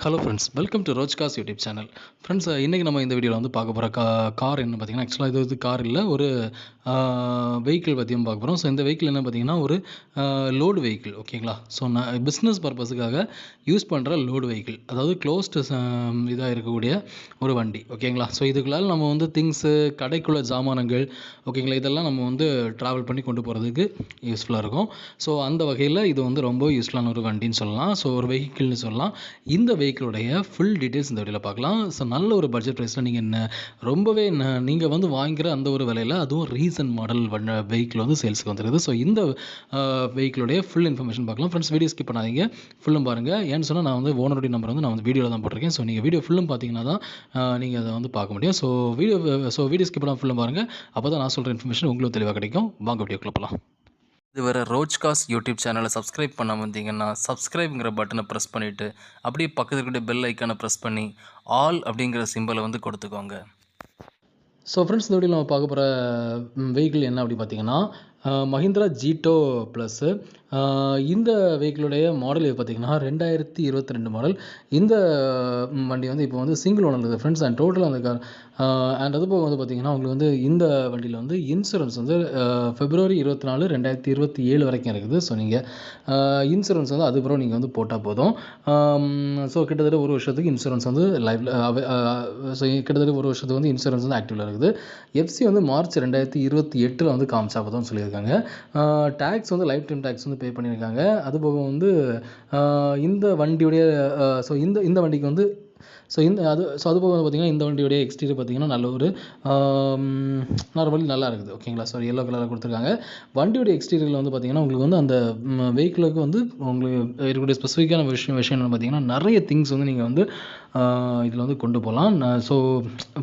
Hello friends, welcome to ரோஜ்காஸ் YouTube channel. Friends, இன்றைக்கி நம்ம இந்த வீடியோவில் வந்து பார்க்க போகிற கார் என்ன பார்த்தீங்கன்னா, ஆக்சுவலாக இது வந்து கார் இல்லை, ஒரு வெஹிக்கிள் பற்றியும் பார்க்க போகிறோம். ஸோ இந்த வெஹிக்கிள் என்ன பார்த்தீங்கன்னா, ஒரு லோடு வெஹிக்கிள். ஓகேங்களா? ஸோ நான் பிஸ்னஸ் பர்பஸுக்காக யூஸ் பண்ணுற லோடு வெஹிக்கிள், அதாவது க்ளோஸ்டு இதாக இருக்கக்கூடிய ஒரு வண்டி. ஓகேங்களா? ஸோ இதுக்குள்ளால் நம்ம வந்து திங்ஸு, கடைக்குள்ள ஜாமானங்கள், ஓகேங்களா, இதெல்லாம் நம்ம வந்து ட்ராவல் பண்ணி கொண்டு போகிறதுக்கு யூஸ்ஃபுல்லாக இருக்கும். ஸோ அந்த வகையில் இது வந்து ரொம்ப யூஸ்ஃபுல்லான ஒரு வண்டின்னு சொல்லலாம். ஸோ ஒரு வெஹிக்கிள்னு சொல்லலாம். இந்த வெஹிக்கிளுடைய ஃபுல் டீட்டெயில்ஸ் இந்த வீடியோவில் பார்க்கலாம். ஸோ நல்ல ஒரு பட்ஜெட் ப்ரைஸில் நீங்கள் ரொம்பவே நீங்கள் வந்து வாங்கிக்கிற அந்த ஒரு விலையில், அதுவும் ரீசன்ட் மாடல் வெஹிக்கிள் வந்து சேல்ஸுக்கு வந்துருக்குது. ஸோ இந்த வெஹிக்கிளுடைய ஃபுல் இன்ஃபர்மேஷன் பார்க்கலாம். ஃப்ரெண்ட்ஸ், வீடியோ ஸ்கிப் பண்ணாதீங்க, ஃபுல்லும் பாருங்கள். ஏன்னு சொன்னால் நான் வந்து ஓனருடைய நம்பர் வந்து நான் வந்து வீடியோவில் தான் போட்டிருக்கேன். ஸோ நீங்கள் வீடியோ ஃபுல்லும் பார்த்தீங்கன்னா தான் நீங்கள் அதை வந்து பார்க்க முடியும். ஸோ வீடியோ ஸ்கிப் பண்ணால் ஃபுல்லும் பாருங்கள். அப்போ தான் நான் சொல்கிற இன்ஃபர்மேஷன் உங்களுக்கு தெளிவாக கிடைக்கும். வாங்க வீடியோக்குள்ள போகலாம். இதுவரை ரோஜ்காஸ் யூடியூப் சேனலை சப்ஸ்கிரைப் பண்ணாமல் இருந்தீங்கன்னா சப்ஸ்கிரைப்ங்கிற பட்டனை ப்ரெஸ் பண்ணிவிட்டு அப்படியே பக்கத்தில் இருக்கிற பெல் ஐக்கானை ப்ரெஸ் பண்ணி ஆல் அப்படிங்கிற சிம்பலை வந்து கொடுத்துக்கோங்க. ஸோ ஃப்ரெண்ட்ஸ், இந்த வீடியோவில் நம்ம பார்க்க போகிற வெஹிக்கிள் என்ன அப்படி பார்த்தீங்கன்னா, மஹிந்திரா ஜீட்டோ ப்ளஸ்ஸு. இந்த வெஹிக்கிளுடைய மாடல் இது பார்த்திங்கன்னா 2022 மாடல். இந்த வண்டி வந்து இப்போ வந்து சிங்கிள் ஓனர் இருக்குது ஃப்ரெண்ட்ஸ். அண்ட் டோட்டல் அந்த கார் அண்ட் அது போக வந்து பார்த்திங்கன்னா, உங்களுக்கு வந்து இந்த வண்டியில் வந்து இன்சூரன்ஸ் வந்து February 24, 2027 வரைக்கும் இருக்குது. ஸோ நீங்கள் இன்சூரன்ஸ் வந்து அதுக்கப்புறம் நீங்கள் வந்து போட்டால் போதும். ஸோ கிட்டத்தட்ட ஒரு வருஷத்துக்கு இன்சூரன்ஸ் வந்து லைஃப்பில் ஸோ கிட்டத்தட்ட ஒரு வருஷத்துக்கு வந்து இன்சூரன்ஸ் வந்து ஆக்டிவில் இருக்குது. எஃப்சி வந்து March 2028 வந்து காமிச்சா போதும்னு சொல்லியிருக்காங்க. டேக்ஸ் வந்து லைஃப் டைம் டேக்ஸ் வந்து பே பண்ணியிருக்காங்க. அதுபோக வந்து இந்த வண்டியுடைய இந்த வண்டிக்கு வந்து அதுபோக வந்து பார்த்திங்கன்னா, இந்த வண்டியுடைய எக்ஸ்டீரியர் பார்த்திங்கன்னா நல்ல ஒரு நார்மலி நல்லா இருக்குது. ஓகேங்களா? ஸோ எல்லோ கலரில் கொடுத்துருக்காங்க. வண்டியுடைய எக்ஸ்டீரியரில் வந்து பார்த்திங்கன்னா, உங்களுக்கு வந்து அந்த வெஹிக்கிளுக்கு வந்து உங்களுக்கு இருக்கக்கூடிய ஸ்பெசிஃபிக்கான விஷயம் என்னென்னு பார்த்திங்கன்னா, நிறைய திங்ஸ் வந்து நீங்கள் வந்து இதில் வந்து கொண்டு போகலாம். ஸோ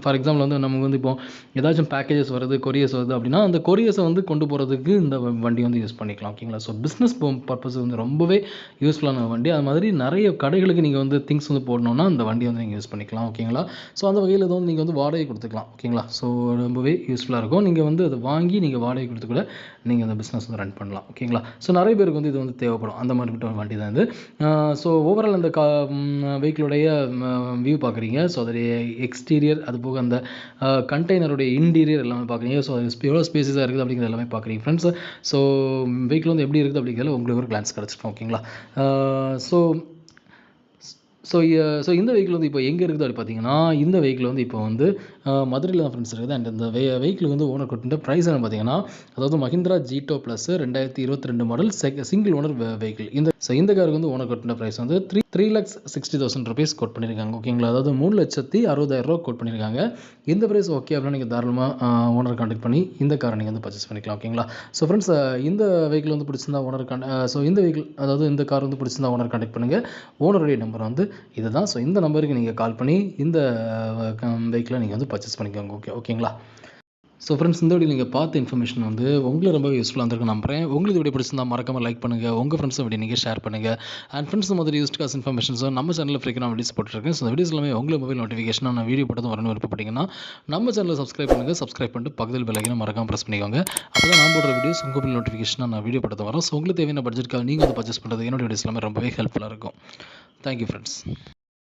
ஃபார் எக்ஸாம்பிள் வந்து நமக்கு வந்து இப்போ ஏதாச்சும் பேக்கேஜஸ் வருது, கொரியர்ஸ் வருது அப்படின்னா, அந்த கொரியர்ஸை வந்து கொண்டு போகிறதுக்கு இந்த வண்டி வந்து யூஸ் பண்ணிக்கலாம். ஓகேங்களா? ஸோ பிஸ்னஸ் பர்பஸ் வந்து ரொம்பவே யூஸ்ஃபுல்லான வண்டி. அது மாதிரி நிறைய கடைகளுக்கு நீங்கள் வந்து திங்ஸ் வந்து போடணுன்னா அந்த வண்டி வந்து நீங்கள் யூஸ் பண்ணிக்கலாம். ஓகேங்களா? ஸோ அந்த வகையில் இது வந்து நீங்கள் வந்து வாடகை கொடுத்துக்கலாம். ஓகேங்களா? ஸோ ரொம்பவே யூஸ்ஃபுல்லாக இருக்கும். நீங்கள் வந்து அதை வாங்கி நீங்கள் வாடகை கொடுத்து கூட நீங்கள் அந்த பிஸ்னஸ் வந்து ரன் பண்ணலாம். ஓகேங்களா? ஸோ நிறைய பேருக்கு வந்து இது வந்து தேவைப்படும். அந்த மாதிரி வண்டி தான் இது. ஸோ ஓவரால் அந்த வெஹிக்கிளுடைய வியூ பார்க்குறீங்க. ஸோ அதோடைய எக்ஸ்டீரியர், அது போக அந்த கண்டெய்னருடைய இன்டீரியர் எல்லாமே பார்க்குறீங்க. ஸோ எவ்வளோ ஸ்பேஸஸாக இருக்குது அப்படிங்கிறது எல்லாமே பார்க்குறீங்க ஃப்ரெண்ட்ஸ். ஸோ வெஹிக்கிள் வந்து எப்படி இருக்குது அப்படிங்கிறது உங்களுக்கு ஒரு கிளான்ஸ் கிடச்சிருக்கும். ஓகேங்களா? ஸோ இந்த வெஹிக்கிள் வந்து இப்போ எங்கே இருக்குது அப்படி பார்த்தீங்கன்னா, இந்த வெஹிக்கிள் வந்து இப்போ வந்து மதுரையில் தான் ஃப்ரெண்ட்ஸ் இருக்குது. அண்ட் இந்த வெஹிக்கிள் வந்து ஓனர் கொடுத்த ப்ரைஸ் என்ன பார்த்தீங்கன்னா, அதாவது Mahindra Jeeto plus 2022 model single owner vehicle. இந்த காருக்கு வந்து ஓனர் கொடுத்த ப்ரைஸ் வந்து 3,60,000 ருபீஸ் கோட் பண்ணியிருக்காங்க. ஓகேங்களா? அதாவது 3,60,000 கோட் பண்ணியிருக்காங்க. இந்த ப்ரைஸ் ஓகே அப்படின்னா நீங்கள் தாராளமாக ஓனர் கான்டாக்ட் பண்ணி இந்த காரை நீங்கள் வந்து பர்ச்சேஸ் பண்ணிக்கலாம். ஓகேங்களா? ஸோ ஃப்ரெண்ட்ஸ், இந்த வெஹிக்கிள் வந்து பிடிச்சிருந்தா இந்த கார் வந்து பிடிச்சிருந்தா ஓனர் கான்டாக்ட் பண்ணுங்கள். ஓனருடைய நம்பர் வந்து இதுதான். ஸோ இந்த நம்பருக்கு நீங்கள் கால் பண்ணி இந்த வெஹிக்கிளை நீங்கள் வந்து பர்ச்சேஸ் பண்ணிக்கோங்க. ஓகேங்களா? ஸோ ஃப்ரெண்ட்ஸ், இந்த வீடியோ நீங்கள் பார்த்த இன்ஃபர்மேஷன் வந்து உங்களுக்கு ரொம்ப யூஸ்ஃபுல்லாக இருந்திருக்கு நம்புறேன். உங்களுக்கு வீடியோ பிடிச்சிருந்தா மறக்காமல் லைக் பண்ணுங்கள், உங்கள் ஃப்ரெண்ட்ஸை வீடியோ நீங்கள் ஷேர் பண்ணுங்கள். அண்ட் ஃப்ரெண்ட்ஸ், இந்த மாதிரி யூஸ்ட் காஸ் இன்ஃபர்மேஷன்ஸோ நம்ம சேனலில் ஃப்ரீக்கான வீடியோஸ் போட்டுருக்கேன். ஸோ இந்த வீடியோஸ் எல்லாமே உங்களுக்கு மொபைல் நோட்டிஃபிகேஷனாக நான் வீடியோ போட்டதும் வரணும் விருப்பப்பட்டீங்கன்னா நம்ம சேனலில் சப்ஸ்கிரைப் பண்ணிட்டு பக்கத்தில் பெல் ஐக்கானை மறக்காமல் ப்ரெஸ் பண்ணிக்கோங்க. அப்போ தான் நான் போடுற வீடியோஸ் உங்கள் மொபைல் நோட்டிஃபிகேஷனாக நான் வீடியோ போட்டதும் வரும். ஸோ உங்களுக்கு தேவையான பட்ஜெட்காக நீங்கள் வந்து பர்ச்சேஸ் பண்ணுறது என்னோட வீடியோஸ் எல்லாமே ரொம்பவே ஹெல்ப்ஃபுல்லாக இருக்கும். Thank you friends.